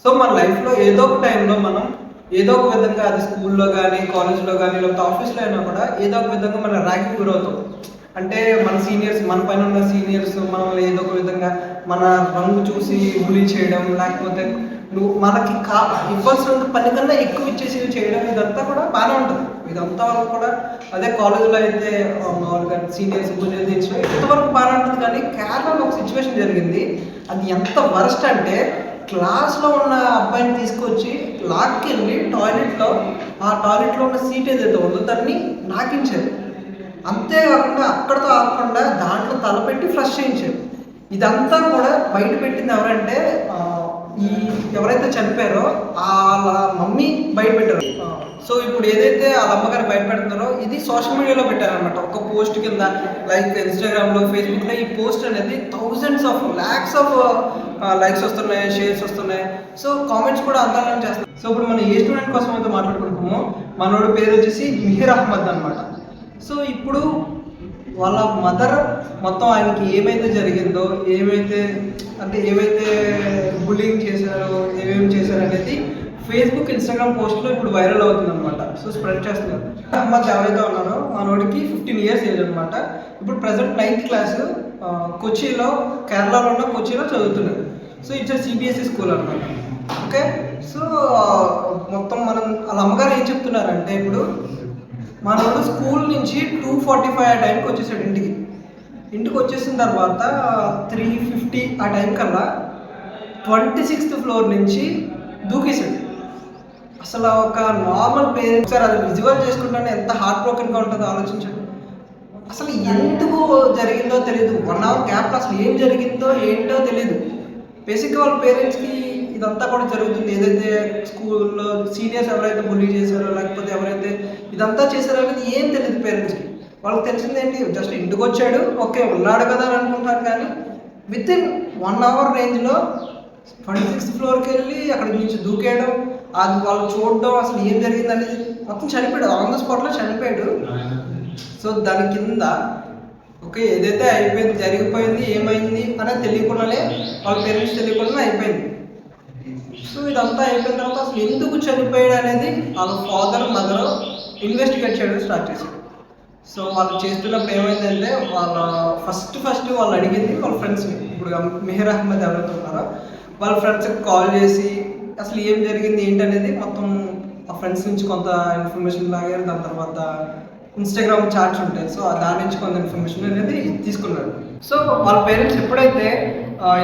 So మన లైఫ్లో ఏదో ఒక టైంలో మనం ఏదో ఒక విధంగా అది స్కూల్లో కానీ కాలేజ్లో కానీ లేకపోతే ఆఫీస్లో అయినా కూడా ఏదో ఒక విధంగా మన ర్యాంకింగ్ గురవుతాం. అంటే మన సీనియర్స్, మన పైన ఉన్న సీనియర్స్ మనల్ని ఏదో ఒక విధంగా మన రంగు చూసి బులీ చేయడం, లేకపోతే నువ్వు మనకి ఇవ్వాల్సినంత పని కన్నా ఎక్కువ ఇచ్చేసి చేయడం, ఇదంతా కూడా బాగానే ఉంటుంది. ఇదంతా వరకు కూడా అదే కాలేజ్లో అయితే మామూలుగా సీనియర్స్ బులీలు తీర్చడం ఇంతవరకు బాగానే ఉంటుంది. కానీ కేరళలో ఒక సిచ్యువేషన్ జరిగింది. అది ఎంత వరస్ట్ అంటే క్లాస్లో ఉన్న అబ్బాయిని తీసుకొచ్చి లాక్కెళ్ళి ఆ టాయిలెట్లో ఉన్న సీట్ ఏదైతే ఉందో దాన్ని నాకించారు. అంతేకాకుండా అక్కడితో ఆగకుండా దాంట్లో తలపెట్టి ఫ్లష్ చేయించారు. ఇదంతా కూడా బయట పెట్టింది ఎవరంటే ఈ ఎవరైతే చనిపోయారో వాళ్ళ మమ్మీ బయట పెట్టారు. సో ఇప్పుడు ఏదైతే వాళ్ళ అమ్మగారు బయట పెడుతున్నారో ఇది సోషల్ మీడియాలో పెట్టారనమాట. ఒక పోస్ట్ కింద లైక్ ఇన్స్టాగ్రామ్లో, ఫేస్బుక్లో ఈ పోస్ట్ అనేది thousands of lakhs of likes వస్తున్నాయి, షేర్స్ వస్తున్నాయి. సో కామెంట్స్ కూడా అందరం చేస్తారు. సో ఇప్పుడు మనం ఏ స్టూడెంట్ కోసం అయితే మాట్లాడుకుంటున్నామో మనోడి పేరు వచ్చేసి మిహిర్ అహ్మద్ అనమాట. సో ఇప్పుడు వాళ్ళ మదర్ మొత్తం ఆయనకి ఏమైతే జరిగిందో, ఏమైతే బుల్లింగ్ చేశారో, ఏమేమి చేశారో అనేది ఫేస్బుక్, ఇన్స్టాగ్రామ్ పోస్ట్లో ఇప్పుడు వైరల్ అవుతుంది అనమాట. సో స్ప్రెడ్ చేస్తున్నారు. అహ్మద్ ఎవరైతే ఉన్నారో మనోడికి 15 years ఏజ్ అనమాట. ఇప్పుడు ప్రజెంట్ 9th క్లాస్ కొచ్చిలో, కేరళలో ఉన్న కొచ్చిలో చదువుతున్నారు. సో ఇట్స్ సిబిఎస్ఈ స్కూల్ అనమాట. ఓకే. సో మొత్తం వాళ్ళ అమ్మగారు ఏం చెప్తున్నారంటే ఇప్పుడు మనోడు స్కూల్ నుంచి 2:45 ఆ టైంకి వచ్చేసాడు ఇంటికి వచ్చేసిన తర్వాత 3:50 ఆ టైం కల్లా 26th ఫ్లోర్ నుంచి దూకేసాడు. అసలు ఒక నార్మల్ పేరెంట్స్ సార్ అది విజువల్ చేసుకుంటానే ఎంత హార్ట్ బ్రోకెన్గా ఉంటుందో ఆలోచించండి. అసలు ఎందుకు జరిగిందో తెలియదు. 1 hour గ్యాప్లో అసలు ఏం జరిగిందో ఏంటో తెలియదు. బేసిక్గా వాళ్ళ పేరెంట్స్కి ఇదంతా కూడా జరుగుతుంది. ఏదైతే స్కూల్లో సీనియర్స్ ఎవరైతే బుల్లీ చేశారో, లేకపోతే ఎవరైతే ఇదంతా చేశారో అనేది ఏం తెలియదు పేరెంట్స్కి. వాళ్ళకి తెలిసింది ఏంటి, జస్ట్ ఇంటికి వచ్చాడు, ఓకే ఉన్నాడు కదా అని అనుకుంటారు. కానీ విత్ ఇన్ 1 hour రేంజ్లో 26th ఫ్లోర్కి వెళ్ళి అక్కడి నుంచి దూకేయడం, అది వాళ్ళు చూడడం, అసలు ఏం జరిగింది అనేది మొత్తం చనిపోయాడు. ఆన్ ద స్పాట్లో చనిపోయాడు. సో దాని కింద ఓకే ఏదైతే అయిపోయింది, జరిగిపోయింది, ఏమైంది అనేది తెలియకుండానే వాళ్ళ పేరెంట్స్ తెలియకుండా అయిపోయింది. సో ఇదంతా అయిపోయిన తర్వాత అసలు ఎందుకు చనిపోయాడు అనేది వాళ్ళ ఫాదర్, మదర్ ఇన్వెస్టిగేట్ చేయడం స్టార్ట్ చేశారు. సో వాళ్ళు చేస్తున్నప్పుడు ఏమైందంటే వాళ్ళ ఫస్ట్ వాళ్ళు అడిగింది వాళ్ళ ఫ్రెండ్స్ని. ఇప్పుడు మిహిర్ అహ్మద్ ఎవరైతే ఉన్నారో వాళ్ళ ఫ్రెండ్స్కి కాల్ చేసి అసలు ఏం జరిగింది ఏంటనేది మొత్తం ఆ ఫ్రెండ్స్ నుంచి కొంత ఇన్ఫర్మేషన్ లాగారు. దాని తర్వాత ఇన్స్టాగ్రామ్ చాట్స్ ఉంటాయి. సో దాని నుంచి కొంత ఇన్ఫర్మేషన్ అనేది తీసుకున్నారు. సో వాళ్ళ పేరెంట్స్ ఎప్పుడైతే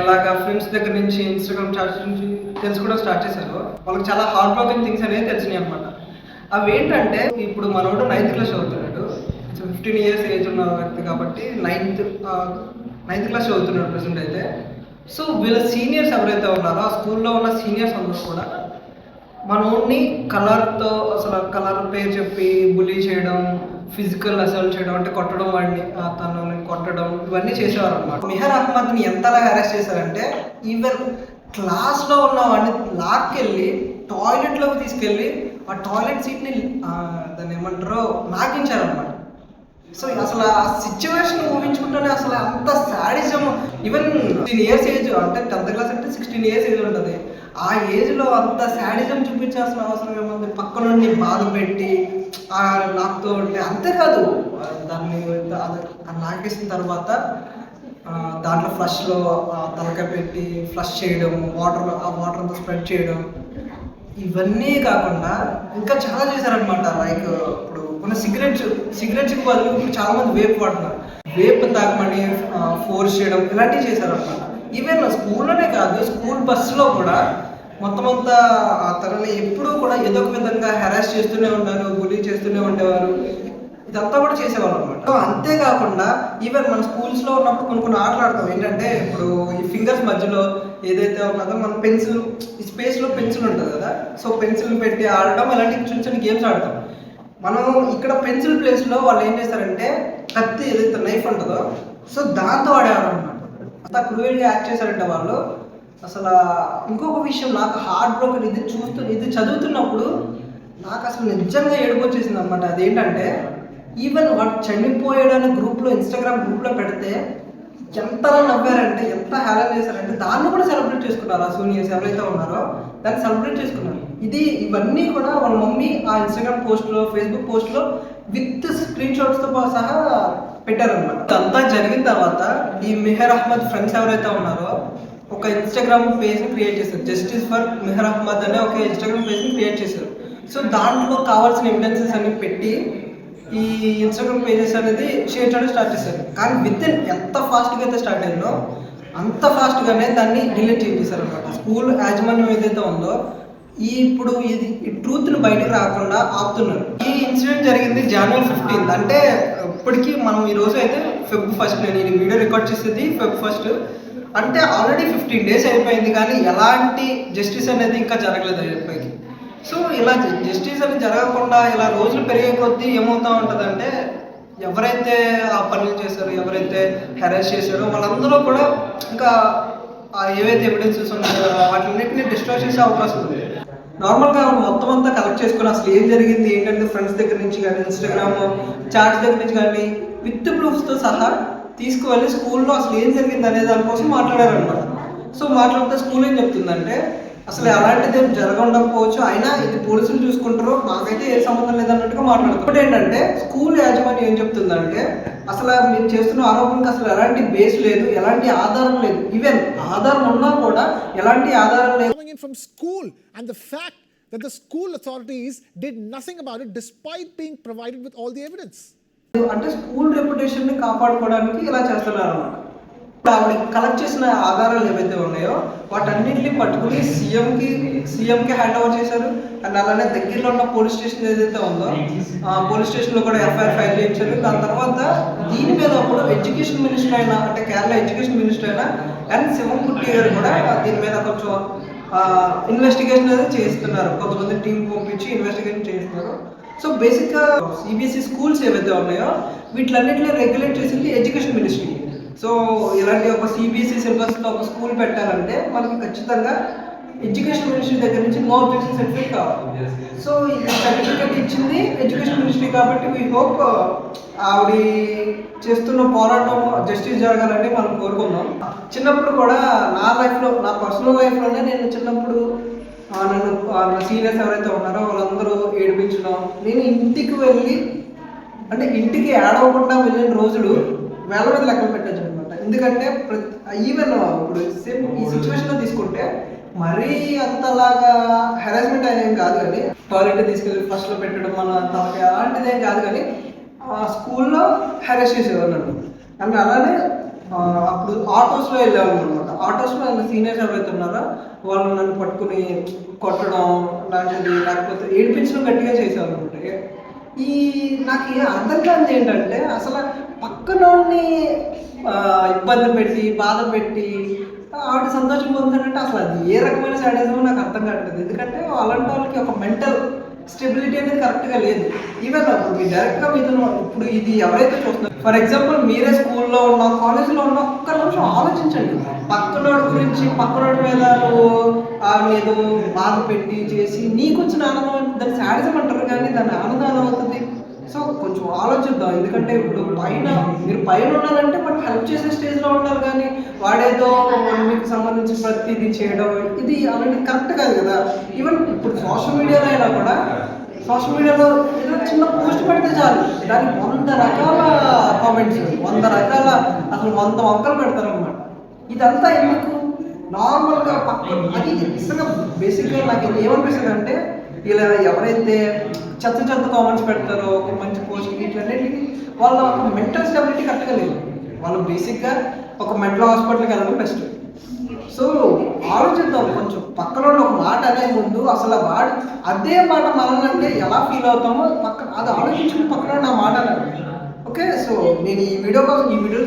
ఇలాగ ఫ్రెండ్స్ దగ్గర నుంచి ఇన్స్టాగ్రామ్ చాట్స్ నుంచి తెలుసుకోవడం స్టార్ట్ చేశారో వాళ్ళకి చాలా హార్ట్ బ్రోకెన్ థింగ్స్ అనేవి తెలిసినాయి అనమాట. అవి ఏంటంటే ఇప్పుడు మనోడు 9th క్లాస్ చదువుతున్నాడు. 15 years ఏజ్ ఉన్న వ్యక్తి కాబట్టి 9th క్లాస్ చదువుతున్నాడు ప్రెసెంట్ అయితే. సో వీళ్ళ సీనియర్స్ ఎవరైతే ఉన్నారో ఆ స్కూల్లో ఉన్న సీనియర్స్ అందరూ కూడా మనోడిని కలర్ పేరు చెప్పి బుల్లీ చేయడం, ఫిజికల్ అసల్ట్ చేయడం, అంటే కొట్టడం, వాడిని తనని కొట్టడం, ఇవన్నీ చేసేవారు అనమాట. మిహిర్ అహ్మద్ని ఎంతలా అరెస్ట్ చేశారంటే ఈవెన్ క్లాస్లో ఉన్న వాడిని లాక్కెళ్ళి టాయిలెట్లోకి తీసుకెళ్ళి ఆ టాయిలెట్ సీట్ని దాన్ని ఏమంటారో నాకించారనమాట. సో అసలు ఆ సిచ్యువేషన్ ఊహించుకుంటేనే అసలు అంత శాడిజం. ఈవెన్ 16 years ఏజ్, అంటే 10th క్లాస్ అంటే 16 years ఏజ్ ఉంటుంది. ఆ ఏజ్లో అంత శాడిజం చూపించాల్సిన అవసరం ఏముంది? పక్క నుండి బాధ పెట్టి నాకుతో ఉంటే అంతేకాదు, దాన్ని నాకేసిన తర్వాత దాంట్లో ఫ్లష్లో తలకాయ పెట్టి ఫ్లష్ చేయడం, ఆ వాటర్ అంతా స్ప్రెడ్ చేయడం, ఇవన్నీ కాకుండా ఇంకా చాలా చేశారనమాట. లైక్ ఇప్పుడు మన సిగరెట్స్కి బదులు ఇప్పుడు చాలామంది వేప్ వాడుతున్నారు. వేప్ తాగమని ఫోర్స్ చేయడం, ఇలాంటివి చేశారనమాట. ఈవెన్ స్కూల్లోనే కాదు, స్కూల్ బస్సులో కూడా మొత్తం అంతా తనని ఎప్పుడూ కూడా ఏదో ఒక విధంగా హెరాస్ చేస్తూనే ఉంటారు, బుల్లీ చేస్తూనే ఉండేవారు. ఇదంతా కూడా చేసేవాళ్ళు అనమాట. అంతేకాకుండా ఈవెన్ మన స్కూల్స్లో ఉన్నప్పుడు కొన్ని ఆటలు ఆడతాం. ఏంటంటే ఇప్పుడు ఈ ఫింగర్స్ మధ్యలో ఏదైతే ఉన్నదో మన పెన్సిల్, ఈ స్పేస్లో పెన్సిల్ ఉంటుంది కదా, సో పెన్సిల్ పెట్టి ఆడటం, ఇలాంటి చిన్న చిన్న గేమ్స్ ఆడతాం. మనం ఇక్కడ పెన్సిల్ ప్లేస్లో వాళ్ళు ఏం చేస్తారంటే కత్తి, ఏదైతే నైఫ్ ఉంటుందో సో దాంతో ఆడేవారు అనమాట. అంత క్రూయల్గా యాక్ట్ చేశారంటే వాళ్ళు. అసలు ఇంకొక విషయం నాకు హార్ట్ బ్రోకెన్, ఇది చదువుతున్నప్పుడు నాకు అసలు నిజంగా ఏడుపు వచ్చేసింది అనమాట. అదేంటంటే ఈవెన్ వాడు చనిపోయాడని ఇన్స్టాగ్రామ్ గ్రూప్లో పెడితే ఎంతలా నవ్వారంటే, ఎంత హేళన చేశారంటే దాన్ని కూడా సెలబ్రేట్ చేసుకున్నారు. ఆ సీనియర్స్ ఎవరైతే ఉన్నారో దాన్ని సెలబ్రేట్ చేసుకున్నారు. ఇవన్నీ కూడా వాళ్ళ మమ్మీ ఆ ఇన్స్టాగ్రామ్ పోస్ట్లో, ఫేస్బుక్ పోస్ట్లో విత్ స్క్రీన్ షాట్స్తో సహా పెట్టారనమాట. అంతా జరిగిన తర్వాత ఈ మెహర్ అహ్మద్ ఫ్రెండ్స్ ఎవరైతే ఉన్నారో ఒక ఇన్స్టాగ్రామ్ పేజ్ని క్రియేట్ చేశారు. జస్టిస్ ఫర్ మెహర్ అహ్మద్ అనే ఒక ఇన్స్టాగ్రామ్ పేజ్ని క్రియేట్ చేశారు. సో దాంట్లో కావాల్సిన ఎవిడెన్సెస్ అన్ని పెట్టి ఈ ఇన్స్టాగ్రామ్ పేజెస్ అనేది షేర్ చేయడం స్టార్ట్ చేశారు. కానీ విత్ ఇన్ ఎంత ఫాస్ట్గా అయితే స్టార్ట్ అయిందో అంత ఫాస్ట్గానే దాన్ని డిలీట్ చేసేసారు అనమాట. స్కూల్ యాజమాన్యం ఏదైతే ఉందో ఇప్పుడు ఈ ట్రూత్ని బయటకు రాకుండా ఆపుతున్నారు. ఈ ఇన్సిడెంట్ జరిగింది January 15th. అంటే ఇప్పటికీ మనం ఈ రోజు అయితే February 1st. నేను ఈ వీడియో రికార్డ్ చేసేది February 1st. అంటే ఆల్రెడీ 15 days అయిపోయింది, కానీ ఎలాంటి జస్టిస్ అనేది ఇంకా జరగలేదు అయిపోయి. సో ఇలా జస్టిస్ అనేది జరగకుండా ఇలా రోజులు పెరిగే కొద్దీ ఏమవుతూ ఉంటుందంటే ఎవరైతే ఆ పనులు చేశారో, ఎవరైతే హెరాస్ చేశారో వాళ్ళందరూ కూడా ఇంకా ఏవైతే ఎవిడెన్సెస్ ఉన్నాయో వాటిన్నింటినీ డిస్ట్రాయ్ చేసే అవకాశం ఉంది. నార్మల్గా మొత్తం అంతా కలెక్ట్ చేసుకుని అసలు ఏం జరిగింది ఏంటంటే ఫ్రెండ్స్ దగ్గర నుంచి కానీ, ఇన్స్టాగ్రామ్ చాట్స్ దగ్గర నుంచి కానీ విత్ ప్రూఫ్స్తో సహా తీసుకువెళ్ళి స్కూల్లో అసలు ఏం జరిగింది అనే దానికోసం మాట్లాడారనమాట. సో మాట్లాడితే స్కూల్ ఏం చెప్తుందంటే అసలు అలాంటిది ఏం జరగకపోవచ్చు, అయినా ఇది పోలీసులు చూసుకుంటారు, మాకైతే ఏ సంబంధం లేదన్నట్టుగా మాట్లాడుతుంది. ఇప్పుడు ఏంటంటే స్కూల్ యాజమాన్యం ఏం చెప్తుందంటే అసలు మీరు చేస్తున్న ఆరోపణకి అసలు ఎలాంటి బేస్ లేదు, ఎలాంటి ఆధారం లేదు. ఈవెన్ ఆధారం ఉన్నా కూడా ఎలాంటి ఆధారం లేదు. From school and the fact that the school authorities did nothing about it despite being provided with all the evidence. అంటే స్కూల్ రెప్యుటేషన్ ని కాపాడుకోవడానికి ఇలా చేస్తున్నారు అన్నమాట. ఆవిడ కలెక్ట్ చేసిన ఆధారాలు ఏవైతే ఉన్నాయో వాటన్నింటినీ పట్టుకుని సీఎంకి హ్యాండ్ ఓవర్ చేశారు. అండ్ అలానే దగ్గరలో ఉన్న పోలీస్ స్టేషన్ ఏదైతే ఉందో ఆ పోలీస్ స్టేషన్లో కూడా ఎఫ్ఐఆర్ ఫైల్ చేయించారు. దాని తర్వాత దీని మీద అప్పుడు ఎడ్యుకేషన్ మినిస్టర్ అయినా, అంటే కేరళ ఎడ్యుకేషన్ మినిస్టర్ అయినా అండ్ శివంకుట్టి గారు కూడా దీని మీద కొంచెం ఇన్వెస్టిగేషన్ అనేది చేస్తున్నారు. కొంతమంది టీం పంపించి ఇన్వెస్టిగేషన్ చేస్తున్నారు. సో బేసిక్గా సిబిఎస్ఈ స్కూల్స్ ఏవైతే ఉన్నాయో వీటిలన్నింటినీ రెగ్యులేట్ చేసింది ఎడ్యుకేషన్ మినిస్ట్రీ. సో ఇలాంటి ఒక సిబిఎస్ఈ సిలబస్లో ఒక స్కూల్ పెట్టాలంటే మనకి ఖచ్చితంగా ఎడ్యుకేషన్ మినిస్ట్రీ దగ్గర నుంచి నో అబ్జెక్షన్ సర్టిఫికేట్ కావాలి. సో ఈ సర్టిఫికేట్ ఇచ్చింది ఎడ్యుకేషన్ మినిస్ట్రీ కాబట్టి వీ హోప్ ఆవిడ చేస్తున్న పోరాటం జస్టిస్ జరగాలని మనం కోరుకుందాం. చిన్నప్పుడు కూడా నా లైఫ్లో, నా పర్సనల్ లైఫ్లోనే నేను చిన్నప్పుడు నన్ను నా సీనియర్స్ ఎవరైతే ఉన్నారో వాళ్ళందరూ ఏడిపించడం, నేను ఇంటికి వెళ్ళి అంటే ఇంటికి ఏడవకుండా వెళ్ళిన రోజులు వేల మీద లెక్కలు పెట్టచ్చు అనమాట. ఎందుకంటే ఈవెన్ ఇప్పుడు సేమ్ ఈ సిచ్యువేషన్లో తీసుకుంటే మరీ అంతలాగా హెరాస్మెంట్ అనేం కాదు, కానీ టాయిలెట్ తీసుకెళ్ళి ఫస్ట్లో పెట్టడం మన తలకి అలాంటిదేం కాదు, కానీ స్కూల్లో హెరాస్ చేసేవాళ్ళు నన్ను. అండ్ అలానే అప్పుడు ఆటోస్లో వెళ్ళేవాళ్ళు అనమాట. ఆటోస్లో నన్ను సీనియర్స్ ఎవరైతే ఉన్నారో వాళ్ళు నన్ను పట్టుకుని కొట్టడం లాంటిది, లేకపోతే ఏడిపించడం గట్టిగా చేసేవాళ్ళు అనమాట. నాకు అర్థం కాదు ఏంటంటే అసలు పక్కనోడిని ఇబ్బంది పెట్టి బాధ పెట్టి ఆవిడ సంతోషం పొందుతానంటే అసలు అది ఏ రకమైన సాడిజమో నాకు అర్థం కావట్లేదు. ఎందుకంటే అలాంటి వాళ్ళకి ఒక మెంటల్ స్టెబిలిటీ అనేది కరెక్ట్గా లేదు. ఈవెన్ ఇప్పుడు మీరు డైరెక్ట్గా మీతో ఇప్పుడు ఇది ఎవరైతే చూస్తున్నారు, ఫర్ ఎగ్జాంపుల్ మీరే స్కూల్లో ఉన్నా, కాలేజీలో ఉన్నా, ఒక్క నిమిషం ఆలోచించండి. పక్కనోడి గురించి, పక్కనోడి మీద ఏదో బాధ పెట్టి చేసి నీకు వచ్చిన ఆనందం దాన్ని సాడిజం అంటారు, కానీ దాని ఆనందం అవుతుంది. సో కొంచెం ఆలోచిద్దాం. ఎందుకంటే ఇప్పుడు మీరు పైన ఉన్నారంటే మనం హెల్ప్ చేసే స్టేజ్లో ఉండాలి, కానీ వాడేదో మీకు సంబంధించి ప్రతిదీ చేయడం ఇది అలాంటి కరెక్ట్ కాదు కదా. ఈవెన్ ఇప్పుడు సోషల్ మీడియాలో అయినా కూడా సోషల్ మీడియాలో ఏదో చిన్న పోస్ట్ పెడితే చాలు దానికి 100 రకాల కామెంట్స్, 100 రకాల అసలు 100 వంకలు పెడతారనమాట. ఇదంతా ఎందుకు? నార్మల్గా అది నిజంగా బేసిక్గా నాకు ఏమనిపిస్తుంది అంటే ఇలా ఎవరైతే చెత్త కామెంట్స్ పెడతారో ఒక మంచి పోస్ట్ ఇట్లన్నిటికీ వాళ్ళ ఒక మెంటల్ స్టెబిలిటీ కరెక్ట్గా లేదు. వాళ్ళు బేసిక్గా ఒక మెంటల్ హాస్పిటల్కి వెళ్ళడం బెస్ట్. సో ఆలోచిద్దాం కొంచెం. పక్కన ఒక మాట అనే ముందు అసలు వాడు అదే మాట మనల్ని అంటే ఎలా ఫీల్ అవుతామో అది ఆలోచించుకుని పక్కన నా మాట అన్నాడు. ఓకే, సో నేను ఈ వీడియోలో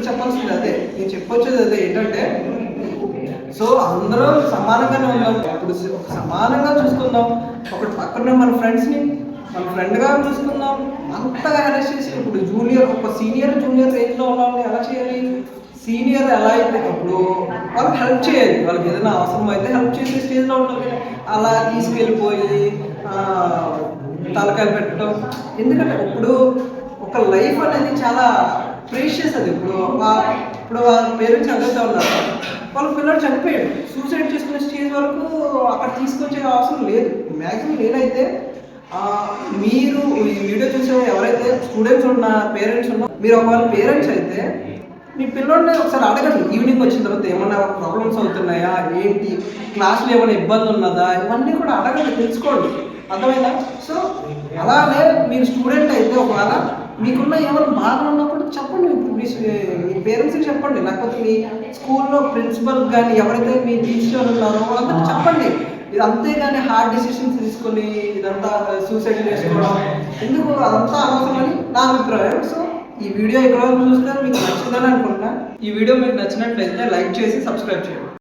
చెప్పాల్సింది అదే, నేను చెప్పొచ్చేది అదే ఏంటంటే సో అందరూ సమానంగానే ఉన్నాం. ఇప్పుడు సమానంగా చూసుకుందాం. ఒకటి పక్కన మన ఫ్రెండ్స్ని మన ఫ్రెండ్గా చూసుకుందాం. అంతగా హెరాస్ చేసి ఇప్పుడు ఒక సీనియర్ జూనియర్ రేంజ్లో ఉన్న వాళ్ళని ఎలా చేయాలి? సీనియర్ ఎలా అయితే ఇప్పుడు వాళ్ళకి హెల్ప్ చేయాలి, వాళ్ళకి ఏదైనా అవసరం అయితే హెల్ప్ చేసే స్టేజ్లో ఉండాలి. అలా తీసుకెళ్ళిపోయి తలకాయలు పెట్టడం. ఎందుకంటే ఇప్పుడు ఒక లైఫ్ అనేది చాలా ప్రీషియస్. అది ఇప్పుడు ఇప్పుడు వాళ్ళ పేరెంట్స్ ఎవరైతే ఉన్నారో వాళ్ళ పిల్లలు చనిపోయాడు, సూసైడ్ చేసుకునే స్టేజ్ వరకు అక్కడ తీసుకొచ్చే అవసరం లేదు. మ్యాక్సిమం నేనైతే మీరు ఈ వీడియో చూసే ఎవరైతే స్టూడెంట్స్ ఉన్న పేరెంట్స్ ఉన్నా, మీరు ఒకవేళ పేరెంట్స్ అయితే మీ పిల్లోడిని ఒకసారి అడగండి. ఈవినింగ్ వచ్చిన తర్వాత ఏమన్నా ప్రాబ్లమ్స్ అవుతున్నాయా ఏంటి, క్లాస్లో ఏమైనా ఇబ్బంది ఉన్నదా, ఇవన్నీ కూడా అడగండి, తెలుసుకోండి. అర్థమైందా? సో అలానే మీరు స్టూడెంట్ అయితే ఒకవేళ మీకున్న ఏమైనా బాధలు ఉన్నప్పుడు చెప్పండి, మీ పేరెంట్స్కి చెప్పండి, లేకపోతే మీ స్కూల్లో ప్రిన్సిపల్ కానీ ఎవరైతే మీ టీచర్ ఉన్నారో వాళ్ళందరికీ చెప్పండి. ఇది అంతేగాని హార్డ్ డెసిషన్స్ తీసుకొని ఇదంతా సూసైడ్ చేసుకోవడం ఎందుకు, అదంతా అవసరమని నా అభిప్రాయం. సో ఈ వీడియో ఎక్కడ చూస్తే మీకు నచ్చిందని అనుకుంటున్నా. ఈ వీడియో మీకు నచ్చినట్లయితే లైక్ చేసి సబ్స్క్రైబ్ చేయండి.